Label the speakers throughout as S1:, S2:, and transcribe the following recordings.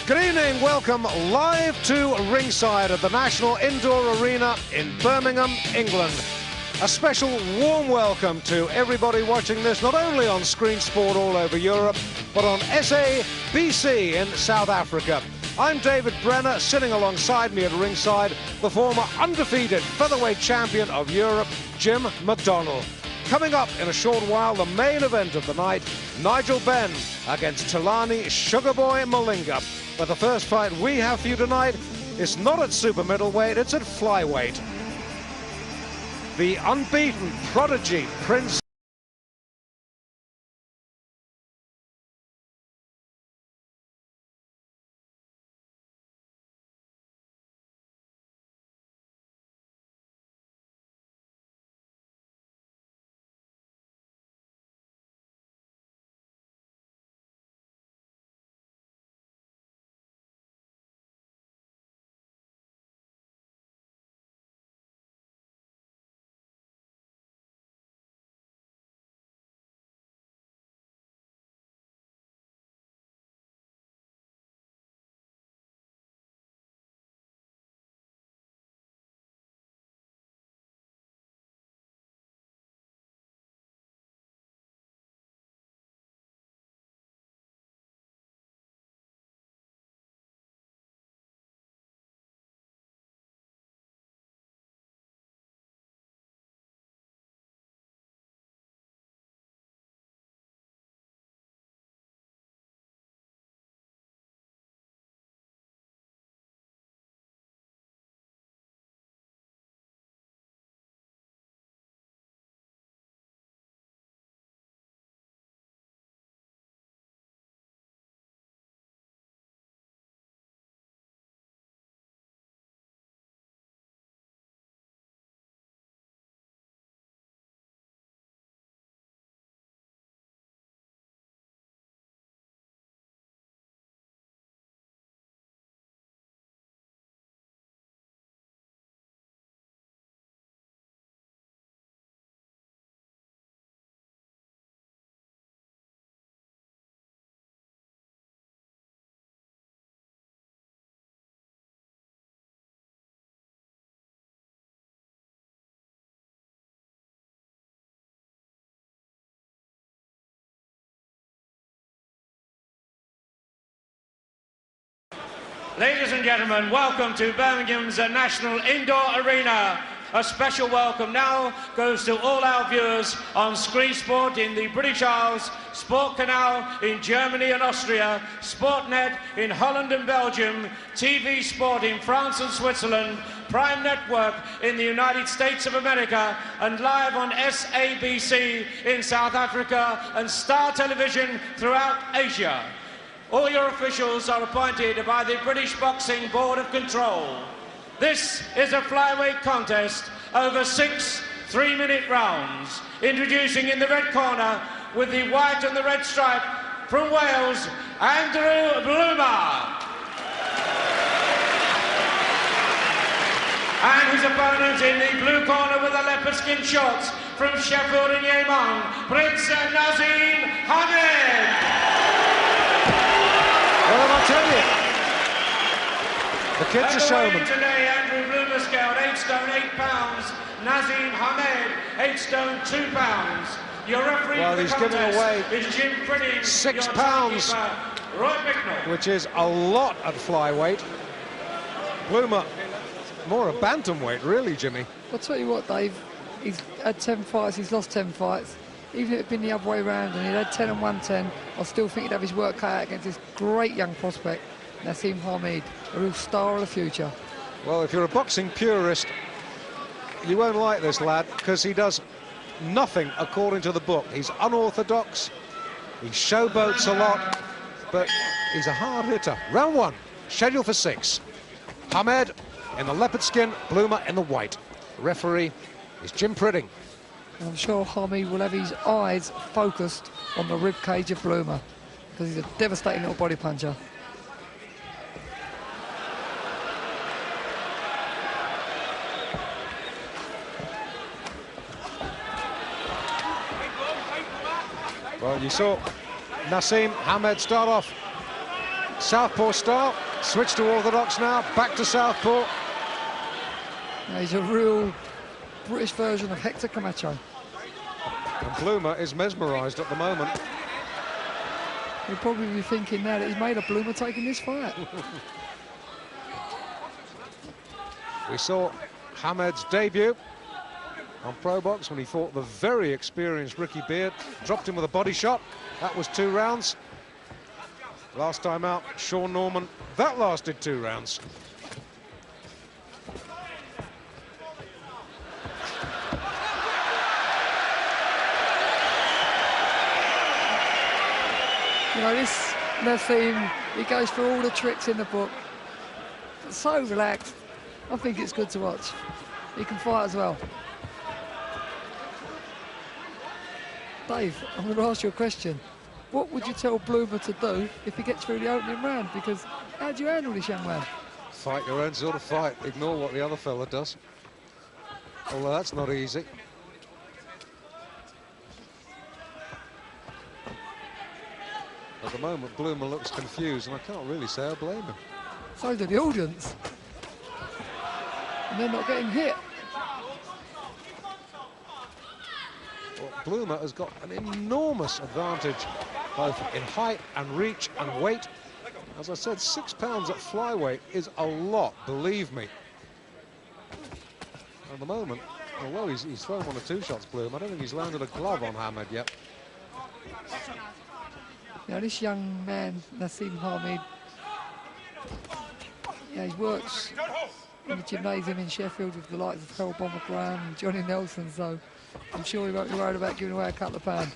S1: Good evening, welcome live to ringside at the National Indoor Arena in Birmingham, England. A special warm welcome to everybody watching this, not only on Screen Sport all over Europe, but on SABC in South Africa. I'm David Brenner, sitting alongside me at ringside, the former undefeated featherweight champion of Europe, Jim McDonnell. Coming up in a short while, the main event of the night, Nigel Benn against Thulani Sugarboy Malinga. But the first fight we have for you tonight is not at super middleweight, it's at flyweight. The unbeaten prodigy Prince
S2: Ladies and gentlemen, welcome to Birmingham's National Indoor Arena. A special welcome now goes to all our viewers on Screen Sport in the British Isles, Sport Canal in Germany and Austria, Sportnet in Holland and Belgium, TV Sport in France and Switzerland, Prime Network in the United States of America, and live on SABC in South Africa and Star Television throughout Asia. All your officials are appointed by the British Boxing Board of Control. This is a flyweight contest over 6 3-minute rounds. Introducing in the red corner with the white and the red stripe from Wales, Andrew Bloomer. And his opponent in the blue corner with the leopard skin shorts from Sheffield and Yemen, Prince Naseem Hamid.
S1: Well, I'll tell you, the kid's a showman.
S2: Today, Andrew Bloomer scaled 8 stone 8 pounds, Naseem Hamed 8 stone 2 pounds. Your referee
S1: well, he's giving away
S2: is Jim Pritting,
S1: 6 pounds, which is a lot at flyweight. Bloomer, more a bantamweight, really, Jimmy.
S3: I'll tell you what, Dave, he's had 10 fights, he's lost 10 fights. Even if it had been the other way around and he'd had 10 and 110, I still think he'd have his work cut out against this great young prospect, Naseem Hamed, a real star of the future.
S1: Well, if you're a boxing purist, you won't like this lad, because he does nothing according to the book. He's unorthodox, he showboats a lot, but he's a hard hitter. Round 1, scheduled for 6. Hamed in the leopard skin, Bloomer in the white. The referee is Jim Pritting.
S3: And I'm sure Hamed will have his eyes focused on the rib cage of Bloomer, because he's a devastating little body puncher.
S1: Well, you saw Naseem Hamed start off Southpaw style, switch to orthodox now, back to southpaw.
S3: Now he's a real British version of Hector Camacho.
S1: And Bloomer is mesmerised at the moment.
S3: He'll probably be thinking now that he's made a Bloomer taking this fight.
S1: We saw Hamed's debut on Pro Box when he fought the very experienced Ricky Beard, dropped him with a body shot. That was 2 rounds. Last time out, Sean Norman, that lasted 2 rounds.
S3: You know, this Naseem, he goes for all the tricks in the book. So relaxed. I think it's good to watch. He can fight as well. Dave, I'm going to ask you a question. What would you tell Bloomer to do if he gets through the opening round? Because how do you handle this young man?
S1: Fight your own sort of fight. Ignore what the other fella does. Although that's not easy. At the moment, Bloomer looks confused, and I can't really say I blame him.
S3: So do the audience. And they're not getting hit.
S1: Well, Bloomer has got an enormous advantage, both in height and reach and weight. As I said, 6 pounds at flyweight is a lot, believe me. At the moment, although he's thrown 1 or 2 shots, Bloomer, I don't think he's landed a glove on Hamed yet.
S3: Now this young man, Naseem Hamed, he works in the gymnasium in Sheffield with the likes of Harold Bomber Graham and Johnny Nelson, so I'm sure he won't be worried about giving away a couple of pounds.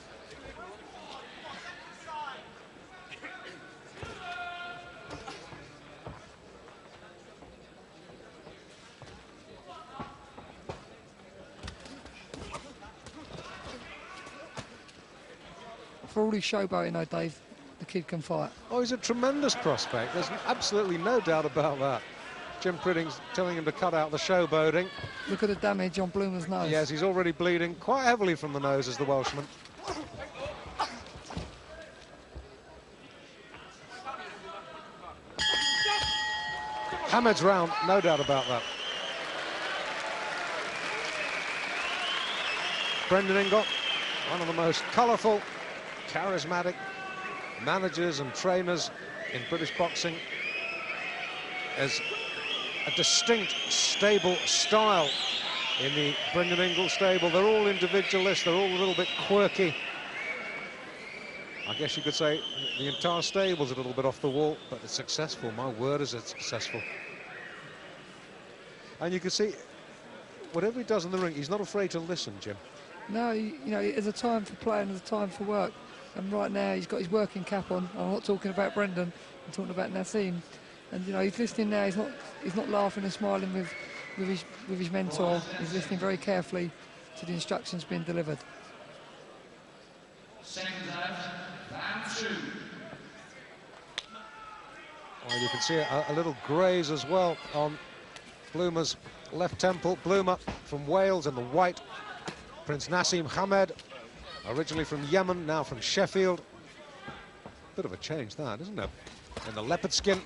S3: For all his showboating though, Dave, the kid can fight.
S1: Oh, he's a tremendous prospect. There's absolutely no doubt about that. Jim Pridding's telling him to cut out the showboating.
S3: Look at the damage on Bloomer's nose.
S1: Yes, he's already bleeding quite heavily from the nose as the Welshman. Hamed's round, no doubt about that. Brendan Ingle, one of the most colourful, charismatic managers and trainers in British boxing, has a distinct, stable style in the Brendan Ingle stable. They're all individualists, they're all a little bit quirky. I guess you could say the entire stable's a little bit off the wall, but it's successful. My word, is it successful. And you can see, whatever he does in the ring, he's not afraid to listen, Jim.
S3: No, you know, there's a time for play and there's a time for work. And right now he's got his working cap on. I'm not talking about Brendan, I'm talking about Naseem. And you know, he's listening now. He's not laughing and smiling with his mentor. He's listening very carefully to the instructions being delivered.
S1: Well, you can see a little graze as well on Bloomer's left temple. Bloomer from Wales in the white. Prince Naseem Hamed, originally from Yemen, now from Sheffield. Bit of a change that, isn't it? In the leopard skin.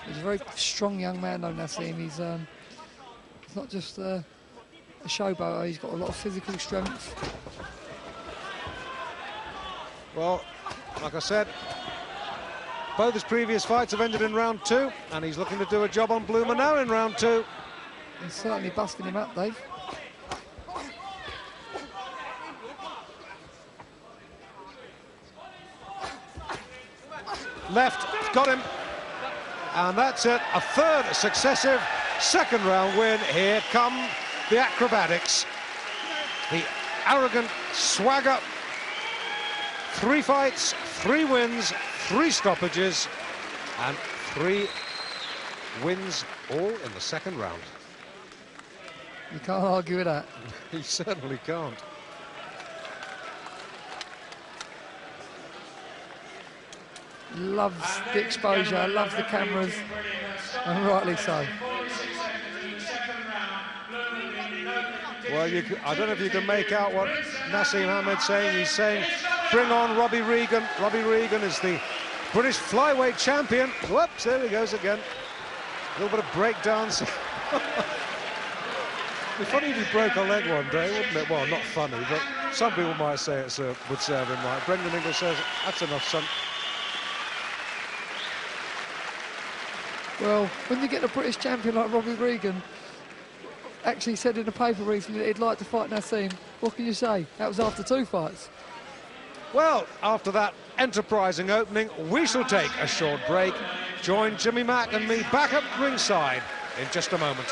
S3: He's a very strong young man, though, Naseem. He's not just a showboater, he's got a lot of physical strength.
S1: Well, like I said, both his previous fights have ended in round 2, and he's looking to do a job on Bloomer now in round 2.
S3: He's certainly busting him up, Dave.
S1: Left, got him. And that's it, a third successive second round win. Here come the acrobatics. The arrogant swagger. 3 fights, 3 wins, 3 stoppages, and 3 wins all in the second round.
S3: You can't argue with that.
S1: He certainly can't.
S3: Loves the exposure, loves the cameras, and rightly so.
S1: Well, I don't know if you can make out what Naseem Hamed's saying. He's saying, bring on Robbie Regan. Robbie Regan is the British flyweight champion. Whoops, there he goes again. A little bit of breakdance. It'd be funny if he broke a leg one day, wouldn't it? Well, not funny, but some people might say it would serve him right. Brendan Ingle says, that's enough, son.
S3: Well, when you get a British champion like Robbie Regan, actually said in a paper recently that he'd like to fight Naseem, what can you say? That was after 2 fights.
S1: Well, after that enterprising opening, we shall take a short break. Join Jimmy Mack and me back up ringside in just a moment.